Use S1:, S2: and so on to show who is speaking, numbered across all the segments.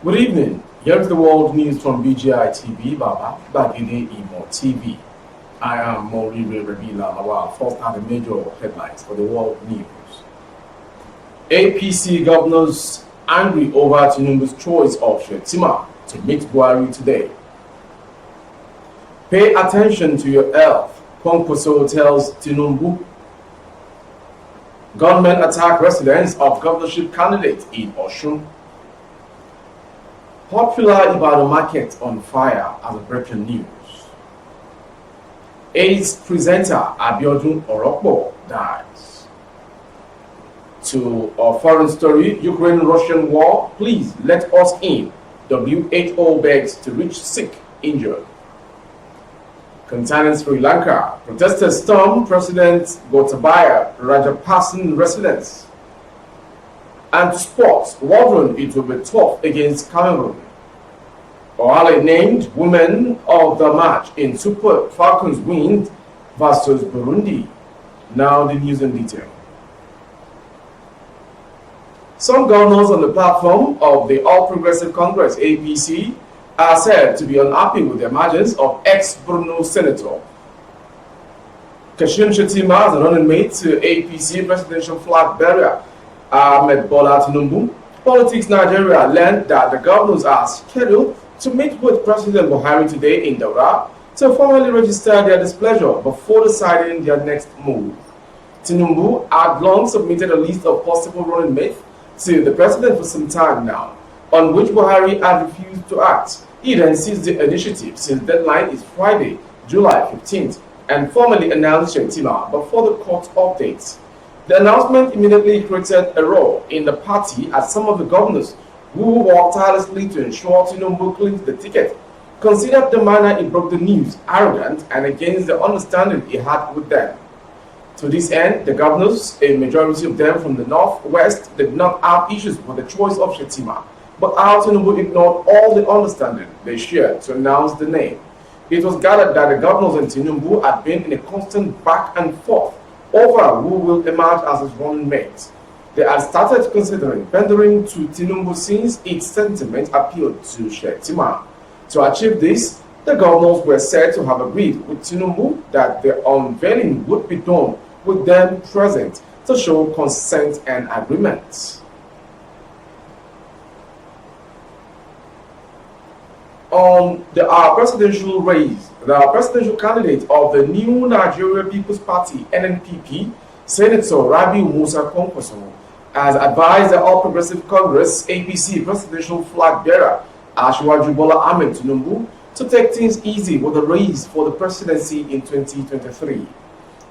S1: Good evening. Here's the world news from BGI TV, Baba Bagide Imo TV. I am Moribe Rabila Lawal. First are the major headlines for the world news. APC governors angry over Tinubu's choice of Shetima to meet Buhari today. Pay attention to your health, Kwankwaso tells Tinubu. Gunmen attack residence of governorship candidate in Osun. Popular Ibadan market on fire as a breaking news. AIDS presenter Abiodun Orokpo dies. To a foreign story, Ukraine-Russian war, please let us in. WHO begs to reach sick, injured. Concerning Sri Lanka, protesters storm President Gotabaya Rajapaksa's residence. And sports, wondering it will be tough against Cameroon. Oale named women of the match in Super Falcons win versus Burundi. Now the news in detail. Some governors on the platform of the All Progressive Congress APC are said to be unhappy with the emergence of ex-Brno Senator Kashim Shettima as a running mate to APC presidential flag bearer Ahmed Bola Tinubu. Politics Nigeria learned that the governors are scheduled to meet with President Buhari today in Daura to formally register their displeasure before deciding their next move. Tinubu had long submitted a list of possible running mates to the president for some time now, on which Buhari had refused to act. He then seized the initiative since deadline is Friday, July 15th, and formally announced Shetima before the court updates. The announcement immediately created a row in the party as some of the governors who worked tirelessly to ensure Tinubu clinched the ticket considered the manner he broke the news arrogant and against the understanding he had with them. To this end, the governors, a majority of them from the northwest, did not have issues with the choice of Shetima, but how Tinubu ignored all the understanding they shared to announce the name. It was gathered that the governors and Tinubu had been in a constant back and forth over who will emerge as his running mate. They had started considering pandering to Tinubu since its sentiment appealed to Shetima. To achieve this, the governors were said to have agreed with Tinubu that the unveiling would be done with them present to show consent and agreement. On the presidential race, the presidential candidate of the new Nigeria People's Party (NNPP), Senator Rabi Musa Kwankwaso, has advised the All Progressive Congress (APC) presidential flag bearer Asiwaju Bola Ahmed Tinubu to take things easy with the race for the presidency in 2023.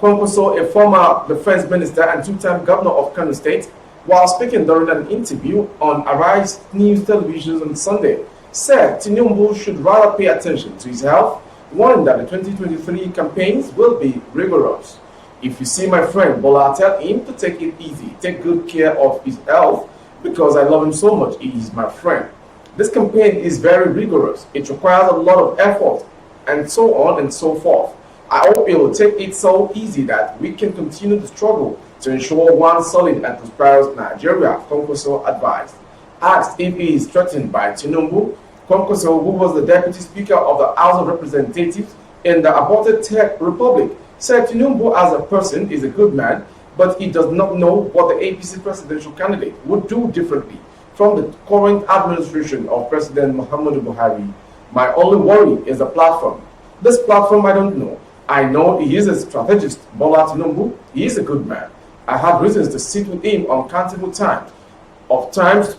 S1: Kwankwaso, a former defense minister and two-time governor of Kano State, while speaking during an interview on Arise News Television on Sunday, said Tinubu should rather pay attention to his health, warning that the 2023 campaigns will be rigorous. If you see my friend Bola, tell him to take it easy, take good care of his health, because I love him so much, he is my friend. This campaign is very rigorous, it requires a lot of effort, and so on and so forth. I hope he will take it so easy that we can continue the struggle to ensure one solid and prosperous Nigeria, Kwankwaso advised. Asked if he is threatened by Tinubu, Kwankwaso, who was the Deputy Speaker of the House of Representatives in the aborted Tech Republic, said Tinubu as a person is a good man, but he does not know what the APC presidential candidate would do differently from the current administration of President Muhammadu Buhari. My only worry is the platform. This platform I don't know. I know he is a strategist, Bola Tinubu. He is a good man. I had reasons to sit with him uncountable times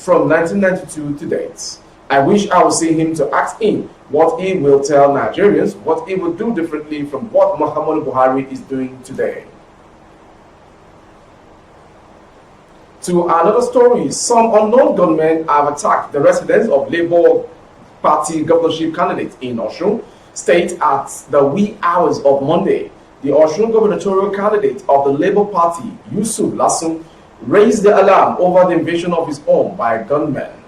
S1: from 1992 to date. I wish I would see him to ask him what he will tell Nigerians, what he will do differently from what Muhammadu Buhari is doing today. To another story, some unknown gunmen have attacked the residence of Labour Party governorship candidate in Osun State at the wee hours of Monday. The Osun gubernatorial candidate of the Labour Party, Yusuf Lasun, raised the alarm over the invasion of his home by gunmen.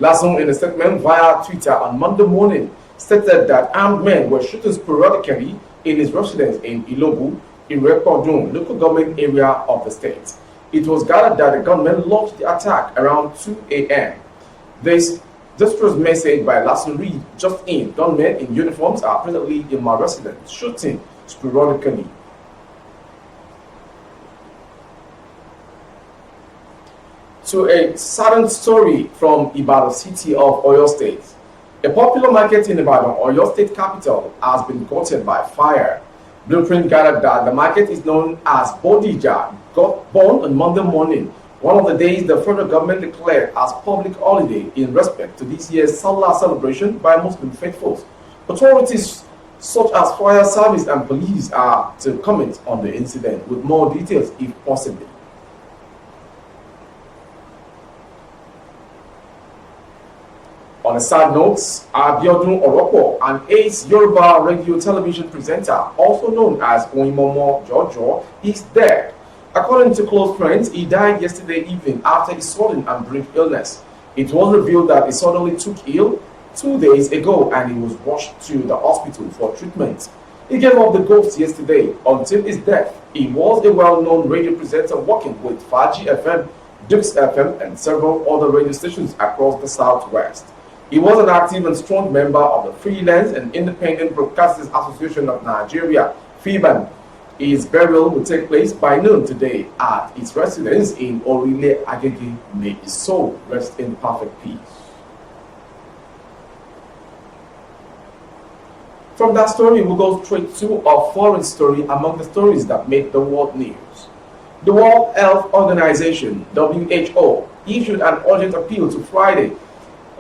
S1: Lasun, in a statement via Twitter on Monday morning, stated that armed men were shooting sporadically in his residence in Ilobu, in Rekodun, local government area of the state. It was gathered that the gunmen launched the attack around 2 a.m. This Distress message by Larson Reed just in. Gunmen in uniforms are presently in my residence, shooting sporadically. To a sudden story from Ibadan city of Oyo State. A popular market in Ibadan, Oyo State capital, has been gutted by fire. Blueprint gathered that the market is known as Bodija, got born on Monday morning, one of the days the federal government declared as public holiday in respect to this year's Salah celebration by Muslim faithfuls. Authorities such as fire service and police are to comment on the incident with more details if possible. On a sad note, Abiodun Oropo, an ace Yoruba radio television presenter, also known as Oimomo Jojo, is dead. According to close friends, he died yesterday evening after a sudden and brief illness. It was revealed that he suddenly took ill 2 days ago and he was rushed to the hospital for treatment. He gave up the ghost yesterday. Until his death, he was a well-known radio presenter working with Faji FM, Dukes FM, and several other radio stations across the Southwest. He was an active and strong member of the Freelance and Independent Broadcasters Association of Nigeria, FIBAN. His burial will take place by noon today at his residence in Orile Agege. May his soul rest in perfect peace. From that story, we'll go straight to a foreign story among the stories that make the world news. The World Health Organization, WHO, issued an urgent appeal to Friday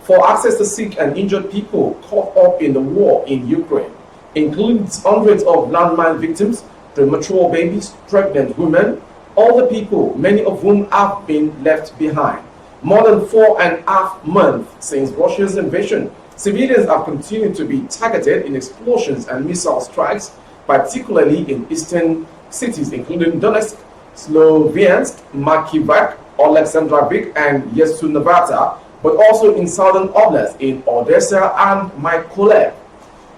S1: for access to sick and injured people caught up in the war in Ukraine, including hundreds of landmine victims, premature babies, pregnant women, all the people, many of whom have been left behind. More than 4.5 months since Russia's invasion, civilians have continued to be targeted in explosions and missile strikes, particularly in eastern cities including Donetsk, Sloviansk, Makiivak, Oleksandrovsk, and Yezhednevata, but also in southern Oblast in Odessa and Mykolaiv.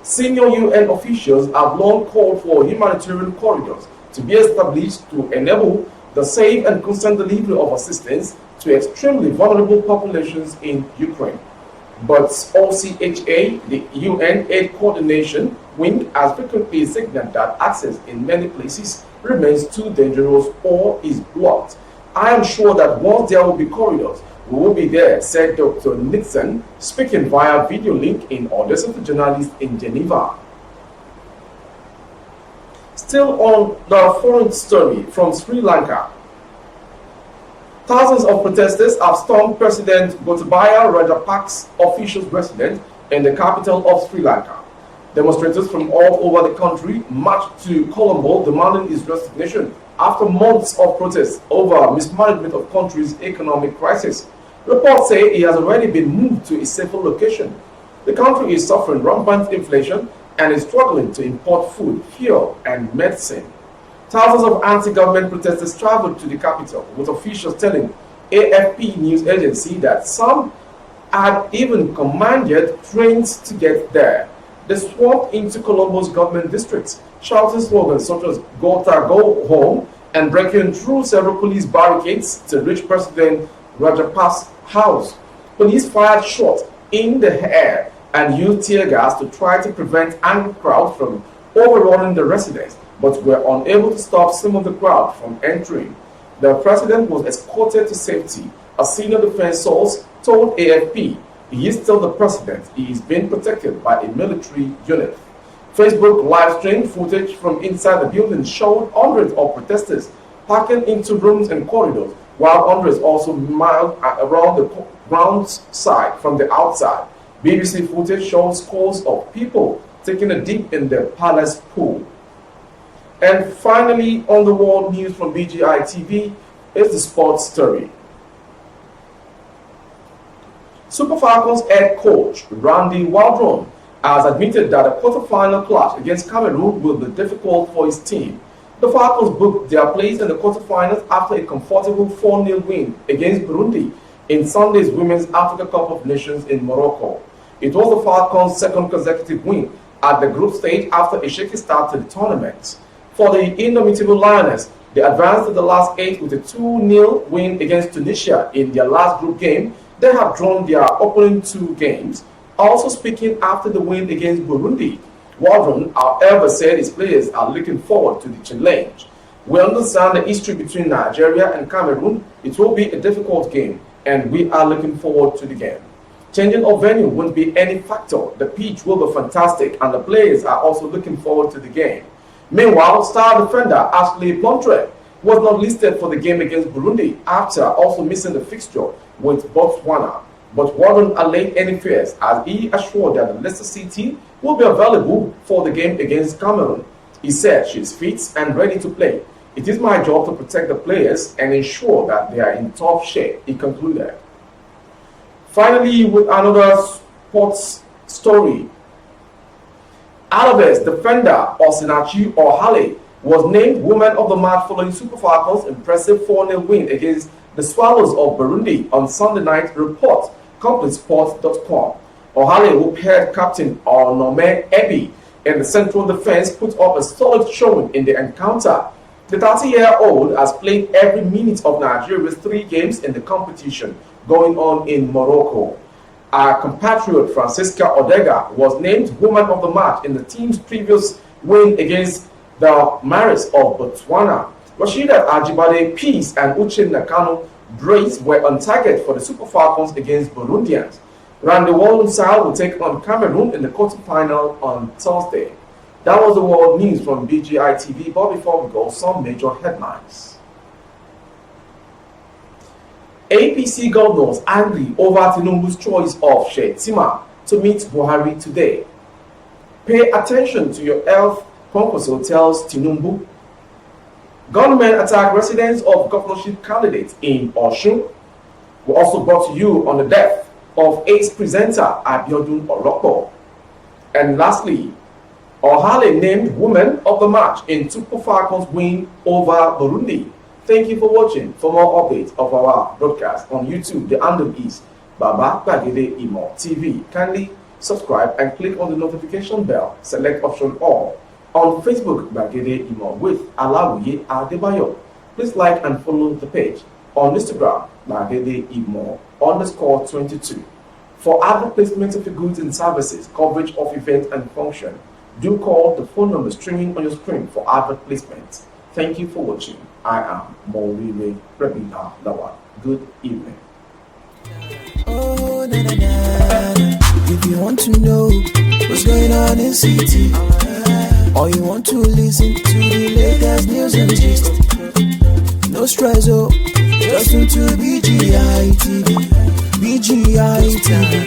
S1: Senior UN officials have long called for humanitarian corridors to be established to enable the safe and constant delivery of assistance to extremely vulnerable populations in Ukraine. But OCHA, the UN Aid Coordination Wing, has frequently signaled that access in many places remains too dangerous or is blocked. I am sure that once there will be corridors, we will be there, said Dr. Nixon, speaking via video link in Odessa to journalists in Geneva. Still on the foreign story from Sri Lanka. Thousands of protesters have stormed President Gotabaya Rajapaksa's official residence in the capital of Sri Lanka. Demonstrators from all over the country marched to Colombo demanding his resignation after months of protests over mismanagement of country's economic crisis. Reports say he has already been moved to a safer location. The country is suffering rampant inflation and is struggling to import food, fuel, and medicine. Thousands of anti-government protesters traveled to the capital, with officials telling AFP news agency that some had even commanded trains to get there. They swarmed into Colombo's government districts, shouting slogans such as "Gota, go home," and breaking through several police barricades to reach President Rajapaksa's house. Police fired shots in the air and used tear gas to try to prevent angry crowds from overrunning the residence, but were unable to stop some of the crowd from entering. The president was escorted to safety. A senior defense source told AFP he is still the president. He is being protected by a military unit. Facebook live stream footage from inside the building showed hundreds of protesters packing into rooms and corridors, while hundreds also miled around the grounds side from the outside. BBC footage shows scores of people taking a dip in the palace pool. And finally, on the world news from BGI TV is the sports story. Super Falcons head coach Randy Waldron has admitted that a quarter-final clash against Cameroon will be difficult for his team. The Falcons booked their place in the quarterfinals after a comfortable 4-0 win against Burundi in Sunday's Women's Africa Cup of Nations in Morocco. It was the Falcons' second consecutive win at the group stage after a shaky start to the tournament. For the indomitable Lioness, they advanced to the last 8 with a 2-0 win against Tunisia in their last group game They have drawn their opening 2 games, also speaking after the win against Burundi. Waldron, however, said his players are looking forward to the challenge. We understand the history between Nigeria and Cameroon. It will be a difficult game, and we are looking forward to the game. Changing of venue won't be any factor. The pitch will be fantastic, and the players are also looking forward to the game. Meanwhile, star defender Ashley Plontre was not listed for the game against Burundi after also missing the fixture with Botswana. But Warren allayed any fears as he assured that the Leicester City will be available for the game against Cameroon. He said she is fit and ready to play. It is my job to protect the players and ensure that they are in top shape, he concluded. Finally, with another sports story, Alaves defender Osinachi Ohale was named Woman of the Match following Super Falcons' impressive 4-0 win against the Swallows of Burundi on Sunday night, report CompleteSports.com. Ohale, who paired captain Onome Ebi in the central defense, put up a solid showing in the encounter. The 30-year-old has played every minute of Nigeria's 3 games in the competition going on in Morocco. Our compatriot Francisca Odega was named Woman of the Match in the team's previous win against the Maris of Botswana. Rashida Ajibade Peace and Uche Nakano Brace were on target for the Super Falcons against Burundians. Randy Wallenside will take on Cameroon in the quarterfinal on Thursday. That was the world news from BGI TV, but before we go, some major headlines. APC governors angry over Tinubu's choice of Shettima to meet Buhari today. Pay attention to your health, Kwankwaso tells Tinubu. Gunmen attack residents of governorship candidates in Osun. We also brought to you on the death of Ace presenter Abiodun Orokpo. And lastly, Ohale named Woman of the Match in Super Falcons win over Burundi. Thank you for watching. For more updates of our broadcast on YouTube, the handle is Baba Bagede Imo TV. Kindly subscribe and click on the notification bell. Select option all. On Facebook, Bagede Imo with Alawiye Adebayo. Please like and follow the page. On Instagram, Bagede Imo _22. For advert placement of your goods and services, coverage of events and function, do call the phone number streaming on your screen for advert placement. Thank you for watching. I am Moriwe Rebina Lawa. Good evening.
S2: Oh, na, na, na. If you want to know what's going on in city, or you want to listen to the latest news and gist, no stress, oh, just tune to BGI TV. BGI TV.